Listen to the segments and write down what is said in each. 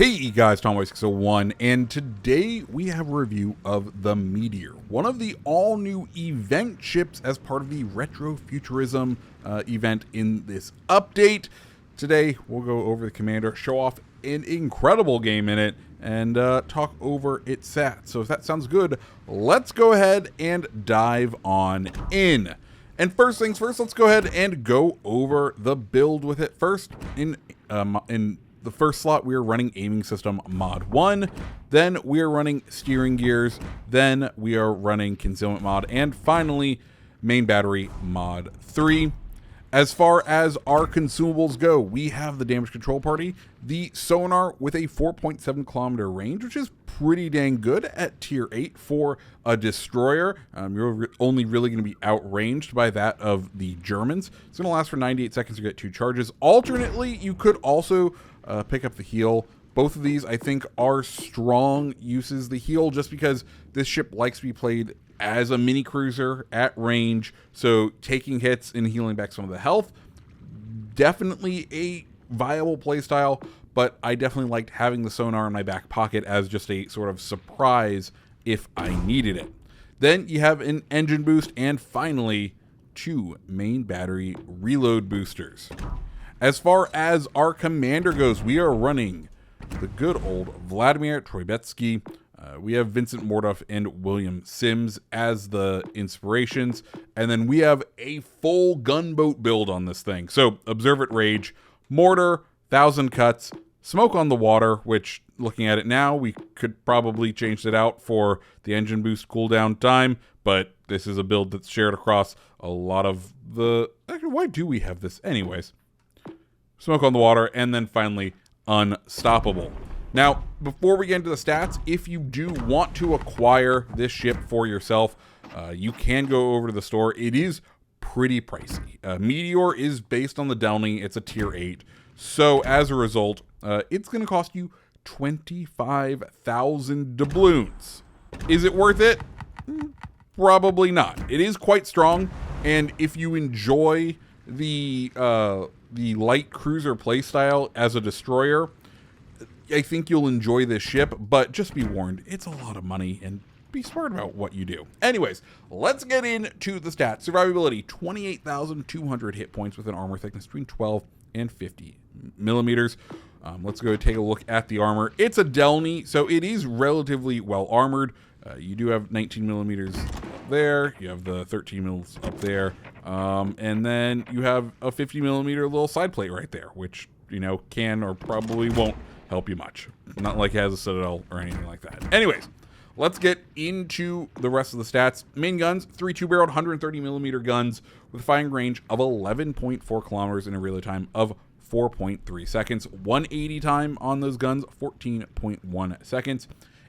Hey guys, Tomboy601, and today we have a review of the Meteor, one of the all-new event ships as part of the Retrofuturism event in this update. Today we'll go over the commander, show off an incredible game in it, and talk over its stats. So if that sounds good, let's go ahead and dive on in. And first things first, let's go ahead and go over the build with it. First, in the first slot, we are running aiming system mod 1, then we are running steering gears, then we are running concealment mod, and finally main battery mod 3. As far as our consumables go, we have the damage control party, the sonar with a 4.7 kilometer range, which is pretty dang good at tier 8 for a destroyer. You're only really going to be outranged by that of the Germans. It's going to last for 98 seconds to get 2 charges. Alternately, you could also pick up the heal. Both of these, I think, are strong uses. The heal, just because this ship likes to be played as a mini cruiser at range, so taking hits and healing back some of the health, definitely a viable playstyle, but I definitely liked having the sonar in my back pocket as just a sort of surprise if I needed it. Then you have an engine boost, and finally 2 main battery reload boosters. As far as our commander goes, we are running the good old Vladimir Troibetsky. We have Vincent Morduff and William Sims as the inspirations, and then we have a full gunboat build on this thing. So Observe at Rage, Mortar, 1,000 cuts, Smoke on the Water, which, looking at it now, we could probably change it out for the engine boost cooldown time, but this is a build that's shared across a lot of the... Actually, why do we have this anyways? Smoke on the Water, and then finally Unstoppable. Now, before we get into the stats, if you do want to acquire this ship for yourself, you can go over to the store. It is pretty pricey. Meteor is based on the Delny. It's a tier 8. So as a result, it's going to cost you 25,000 doubloons. Is it worth it? Probably not. It is quite strong, and if you enjoy the light cruiser playstyle as a destroyer, I think you'll enjoy this ship, but just be warned, it's a lot of money, and be smart about what you do. Anyways, let's get into the stats. Survivability, 28,200 hit points with an armor thickness between 12 and 50 millimeters. Let's go take a look at the armor. It's a Delny, so it is relatively well armored. You do have 19 millimeters up there. You have the 13 mils up there. And then you have a 50 millimeter little side plate right there, which, you know, can or probably won't help you much. Not like it has a citadel or anything like that. Anyways, let's get into the rest of the stats. Main guns, 3 2-barreled 130 millimeter guns with a firing range of 11.4 kilometers and a reload time of 4.3 seconds. 180 time on those guns, 14.1 seconds.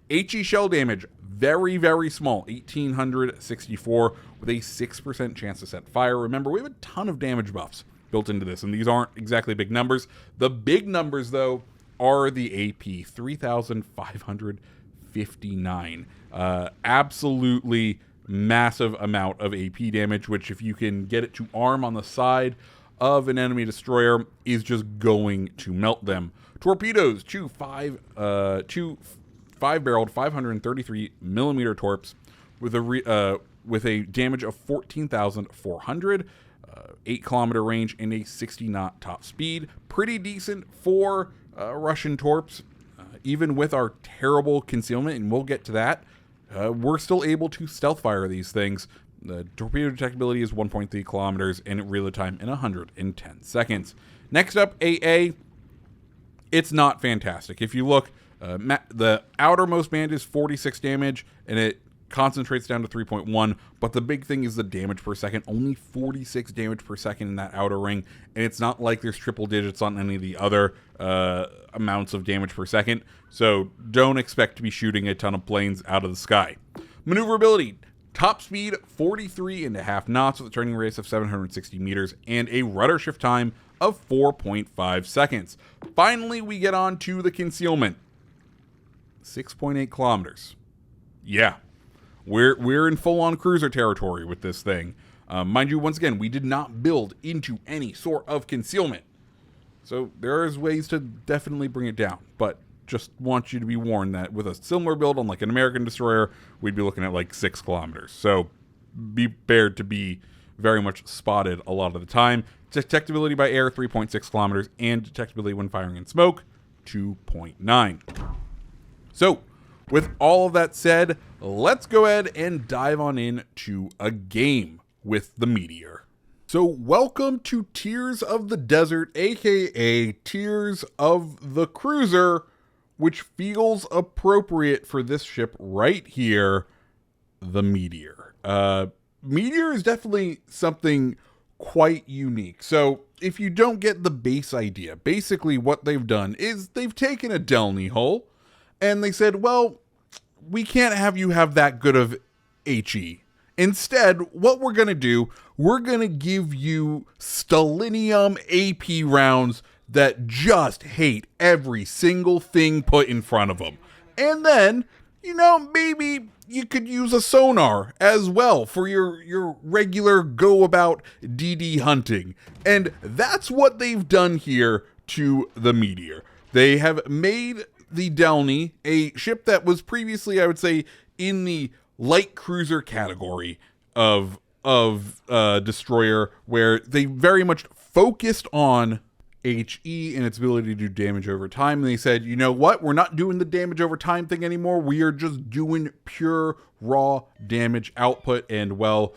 HE shell damage, very, very small, 1,864 with a 6% chance to set fire. Remember, we have a ton of damage buffs built into this, and these aren't exactly big numbers. The big numbers, though, are the AP, 3,559. Absolutely massive amount of AP damage, which if you can get it to arm on the side of an enemy destroyer is just going to melt them. Torpedoes, 2 5-barreled 533 millimeter torps with a damage of 14,400, 8 kilometer range, and a 60 knot top speed. Pretty decent for Russian torps. Even with our terrible concealment, and we'll get to that, we're still able to stealth fire these things. The torpedo detectability is 1.3 kilometers and reload time in 110 seconds. Next up, AA. It's not fantastic. If you look, the outermost band is 46 damage, and it concentrates down to 3.1, but the big thing is the damage per second. Only 46 damage per second in that outer ring, and it's not like there's triple digits on any of the other amounts of damage per second, so don't expect to be shooting a ton of planes out of the sky. Maneuverability, top speed 43.5 knots with a turning radius of 760 meters and a rudder shift time of 4.5 seconds. Finally, we get on to the concealment. 6.8 kilometers. Yeah, we're in full-on cruiser territory with this thing. Mind you, once again, we did not build into any sort of concealment. So there is ways to definitely bring it down, but just want you to be warned that with a similar build on like an American destroyer, we'd be looking at like 6 kilometers. So be prepared to be very much spotted a lot of the time. Detectability by air, 3.6 kilometers, and detectability when firing in smoke, 2.9. So, with all of that said, let's go ahead and dive on into a game with the Meteor. So, welcome to Tears of the Desert, aka Tears of the Cruiser, which feels appropriate for this ship right here, the Meteor. Meteor is definitely something quite unique. So, if you don't get the base idea, basically what they've done is they've taken a Delny hull and they said, well, we can't have you have that good of HE. Instead, what we're going to do, we're going to give you Stellinium AP rounds that just hate every single thing put in front of them. And then, you know, maybe you could use a sonar as well for your regular go about DD hunting. And that's what they've done here to the Meteor. They have made the Delny, a ship that was previously, I would say, in the light cruiser category of destroyer, where they very much focused on HE and its ability to do damage over time. And they said, you know what? We're not doing the damage over time thing anymore. We are just doing pure raw damage output. And well,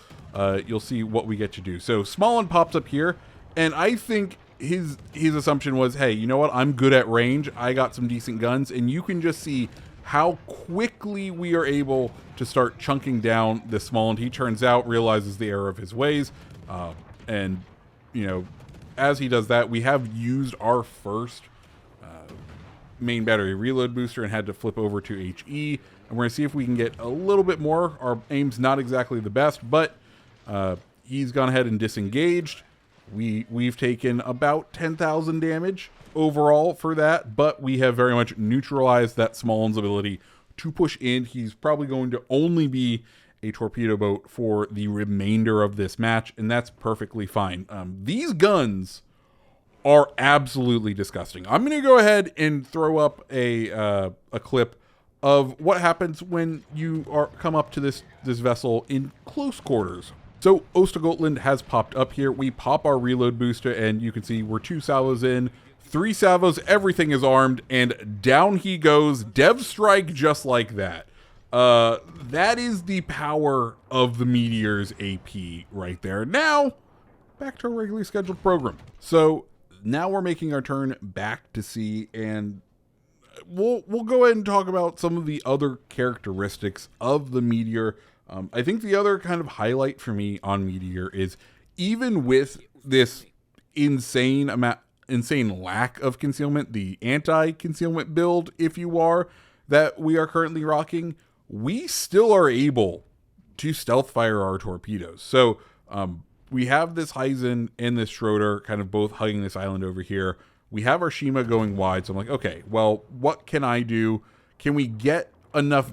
you'll see what we get to do. So Smallin pops up here, and I think his assumption was, hey, you know what? I'm good at range. I got some decent guns, and you can just see how quickly we are able to start chunking down this Smallin. He turns out, realizes the error of his ways, and you know, as he does that, we have used our first main battery reload booster and had to flip over to HE. And we're going to see if we can get a little bit more. Our aim's not exactly the best, but he's gone ahead and disengaged. We've taken about 10,000 damage overall for that, but we have very much neutralized that Smallin's ability to push in. He's probably going to only be a torpedo boat for the remainder of this match, and that's perfectly fine. These guns are absolutely disgusting. I'm going to go ahead and throw up a clip of what happens when you come up to this vessel in close quarters. So Ostagotland has popped up here. We pop our reload booster, and you can see we're 2 salvos in, 3 salvos, everything is armed, and down he goes. Dev strike just like that. That is the power of the Meteor's AP right there. Now, back to our regularly scheduled program. So now we're making our turn back to sea, and we'll go ahead and talk about some of the other characteristics of the Meteor. I think the other kind of highlight for me on Meteor is, even with this insane lack of concealment, the anti-concealment build, if you are, that we are currently rocking, we still are able to stealth fire our torpedoes. So we have this Heisen and this Schroeder kind of both hugging this island over here. We have our Shima going wide. So I'm like, okay, well, what can I do? Can we get enough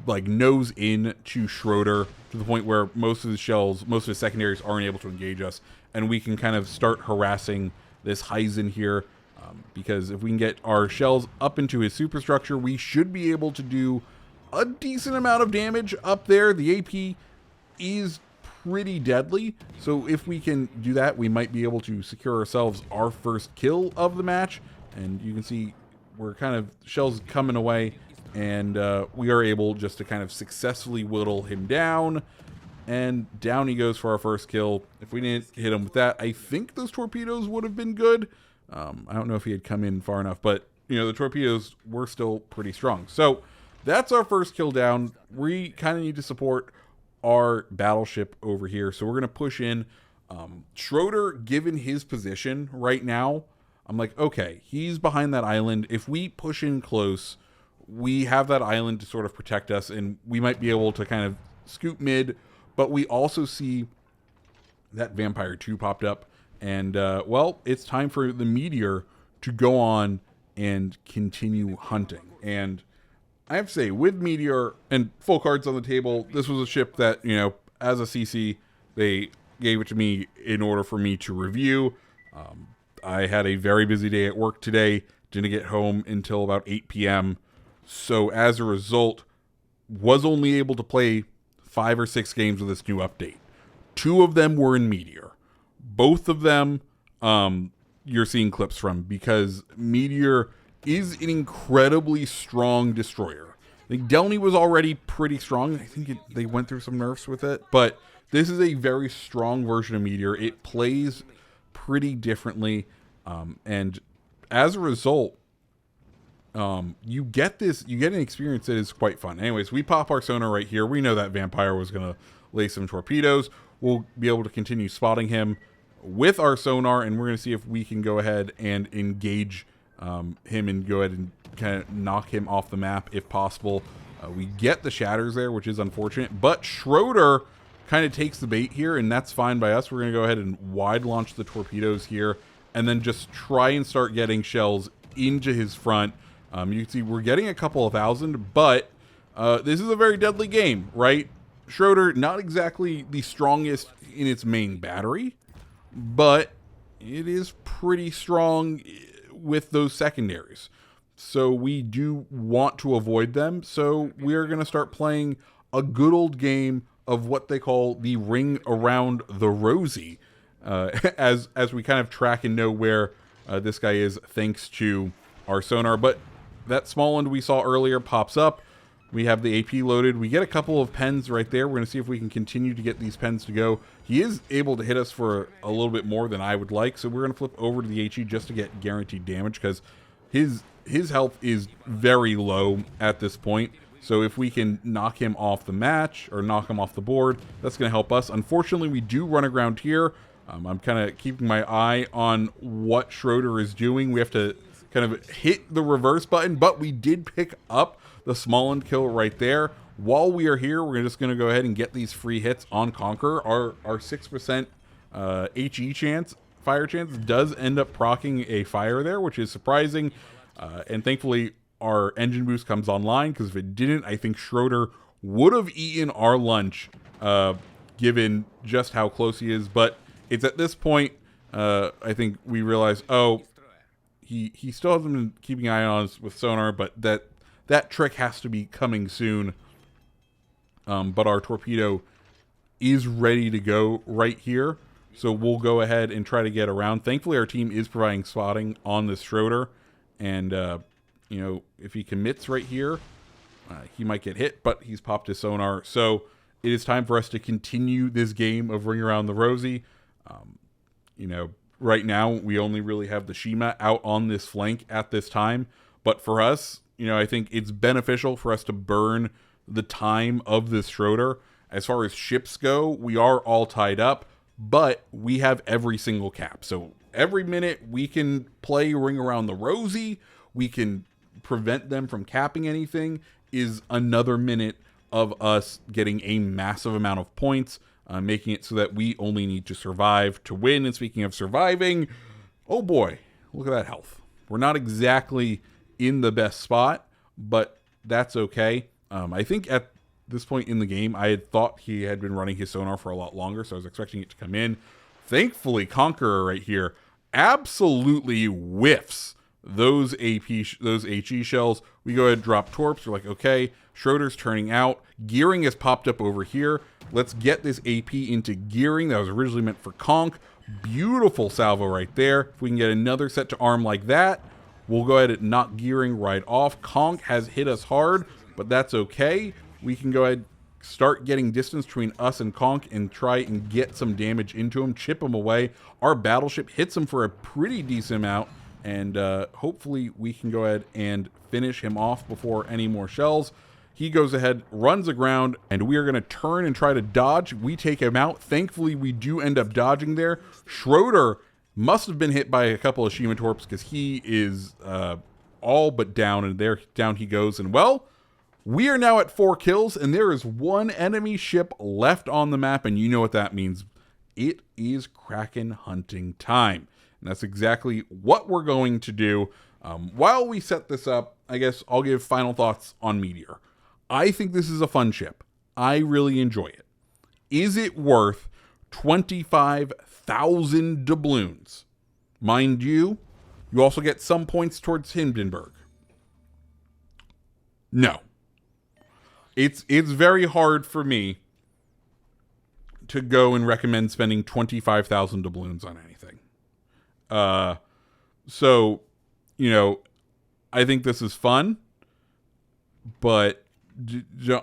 like nose in to Schroeder to the point where most of the shells, most of the secondaries aren't able to engage us, and we can kind of start harassing this Heisen here, because if we can get our shells up into his superstructure, we should be able to do a decent amount of damage up there. The AP is pretty deadly, so if we can do that, we might be able to secure ourselves our first kill of the match. And you can see we're kind of shells coming away, and we are able just to kind of successfully whittle him down, and down he goes for our first kill. If we didn't hit him with that, I think those torpedoes would have been good. I don't know if he had come in far enough, but you know, the torpedoes were still pretty strong. So that's our first kill down. We kind of need to support our battleship over here, so we're going to push in. Schroeder, given his position right now, I'm like, okay, he's behind that island. If we push in close, we have that island to sort of protect us, and we might be able to kind of scoot mid. But we also see that Vampire 2 popped up, and well, it's time for the Meteor to go on and continue hunting. And I have to say, with Meteor and full cards on the table, this was a ship that, you know, as a CC, they gave it to me in order for me to review. I had a very busy day at work today Didn't get home until about 8 p.m. So as a result, was only able to play 5 or 6 games with this new update. 2 of them were in Meteor. Both of them you're seeing clips from, because Meteor is an incredibly strong destroyer. I think Delny was already pretty strong. I think they went through some nerfs with it, but this is a very strong version of Meteor. It plays pretty differently, and as a result, you get an experience that is quite fun. Anyways, we pop our sonar right here. We know that Vampire was going to lay some torpedoes. We'll be able to continue spotting him with our sonar, and we're going to see if we can go ahead and engage him and go ahead and kind of knock him off the map if possible. We get the shatters there, which is unfortunate, but Schroeder kind of takes the bait here, and that's fine by us. We're going to go ahead and wide launch the torpedoes here, and then just try and start getting shells into his front. You can see we're getting a couple of thousand, but this is a very deadly game, right? Schroeder, not exactly the strongest in its main battery, but it is pretty strong with those secondaries. So we do want to avoid them. So we're going to start playing a good old game of what they call the ring around the rosy, as we kind of track and know where this guy is thanks to our sonar. But that small one we saw earlier pops up. We have the AP loaded. We get a couple of pens right there. We're going to see if we can continue to get these pens to go. He is able to hit us for a little bit more than I would like, so we're going to flip over to the HE just to get guaranteed damage, because his health is very low at this point. So if we can knock him off the match or knock him off the board, that's going to help us. Unfortunately, we do run aground here. I'm kind of keeping my eye on what Schroeder is doing. We have to kind of hit the reverse button, but we did pick up the small end kill right there. While we are here, we're just going to go ahead and get these free hits on Conqueror. Our 6% HE chance, fire chance, does end up proccing a fire there, which is surprising. And thankfully, our engine boost comes online, because if it didn't, I think Schroeder would have eaten our lunch, given just how close he is. But it's at this point, I think we realize, oh, he still hasn't been keeping an eye on us with sonar, but that trick has to be coming soon. But our torpedo is ready to go right here, so we'll go ahead and try to get around. Thankfully, our team is providing spotting on this Schroeder, and you know, if he commits right here, he might get hit, but he's popped his sonar. So it is time for us to continue this game of Ring Around the Rosie. You know, right now we only really have the Shima out on this flank at this time, but for us, you know, I think it's beneficial for us to burn the time of this Schroeder. As far as ships go, we are all tied up, but we have every single cap. So every minute we can play Ring Around the Rosie, we can prevent them from capping anything, is another minute of us getting a massive amount of points, making it so that we only need to survive to win. And speaking of surviving, oh boy, look at that health. We're not exactly in the best spot, but that's okay. I think at this point in the game, I had thought he had been running his sonar for a lot longer, so I was expecting it to come in. Thankfully, Conqueror right here absolutely whiffs those those HE shells. We go ahead and drop torps. We're like, okay, Schroeder's turning out. Gearing has popped up over here. Let's get this AP into gearing. That was originally meant for Conk. Beautiful salvo right there. If we can get another set to arm like that, we'll go ahead and knock gearing right off. Conk has hit us hard, but that's okay. We can go ahead, start getting distance between us and Conk and try and get some damage into him, chip him away. Our battleship hits him for a pretty decent amount, and hopefully we can go ahead and finish him off before any more shells. He goes ahead, runs aground, and we are going to turn and try to dodge. We take him out. Thankfully, we do end up dodging there. Schroeder must have been hit by a couple of Shima torps, because he is all but down, and there down he goes. And well, we are now at 4 kills, and there is 1 enemy ship left on the map, and you know what that means. It is Kraken hunting time. And that's exactly what we're going to do. While we set this up, I guess I'll give final thoughts on Meteor. I think this is a fun ship. I really enjoy it. Is it worth 25,000 doubloons? Mind you, You also get some points towards Hindenburg. No. It's very hard for me to go and recommend spending 25,000 doubloons on anything. So, you know, I think this is fun, but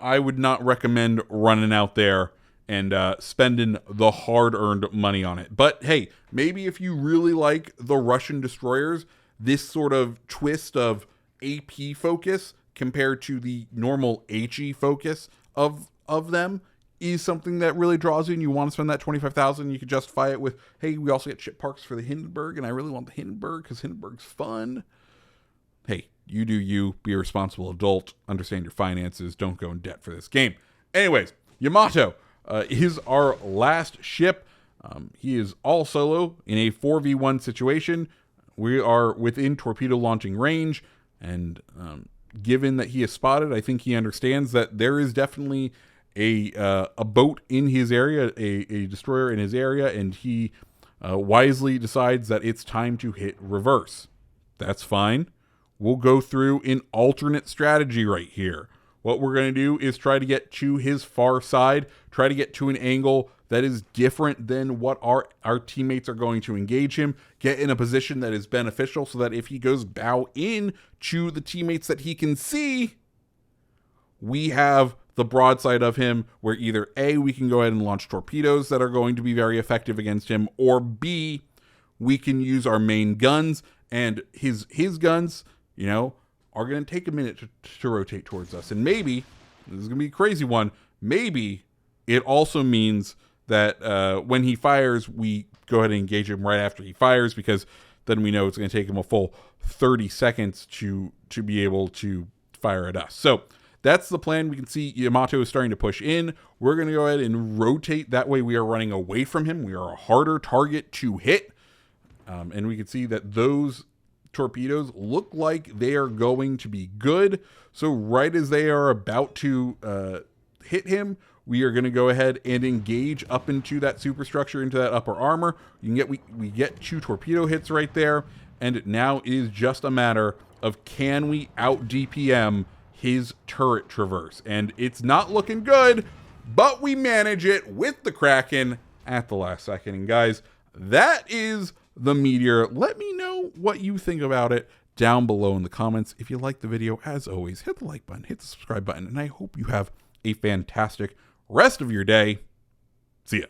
I would not recommend running out there and spending the hard-earned money on it. But hey, maybe if you really like the Russian destroyers, this sort of twist of AP focus compared to the normal HE focus of them is something that really draws you, and you want to spend that 25,000. You could justify it with, hey, we also get ship parks for the Hindenburg, and I really want the Hindenburg because Hindenburg's fun. Hey, you do you. Be a responsible adult. Understand your finances. Don't go in debt for this game. Anyways, Yamato is our last ship. He is all solo in a 4v1 situation. We are within torpedo launching range, and given that he is spotted, I think he understands that there is definitely a boat in his area, a destroyer in his area, and he wisely decides that it's time to hit reverse. That's fine. We'll go through an alternate strategy right here. What we're going to do is try to get to his far side, try to get to an angle that is different than what our teammates are going to engage him, get in a position that is beneficial so that if he goes bow in to the teammates that he can see, we have the broadside of him where either A, we can go ahead and launch torpedoes that are going to be very effective against him, or B, we can use our main guns, and his guns, you know, are going to take a minute to rotate towards us. And maybe, this is going to be a crazy one, maybe it also means that when he fires, we go ahead and engage him right after he fires, because then we know it's going to take him a full 30 seconds to be able to fire at us. So that's the plan. We can see Yamato is starting to push in. We're going to go ahead and rotate. That way we are running away from him. We are a harder target to hit. And we can see that those torpedoes look like they are going to be good. So right as they are about to hit him, we are going to go ahead and engage up into that superstructure, into that upper armor. You can get we get 2 torpedo hits right there, and now it is just a matter of, can we out DPM his turret traverse? And it's not looking good, but we manage it with the Kraken at the last second. And guys, that is the Meteor. Let me know what you think about it down below in the comments. If you liked the video, as always, hit the like button, hit the subscribe button, and I hope you have a fantastic rest of your day. See ya.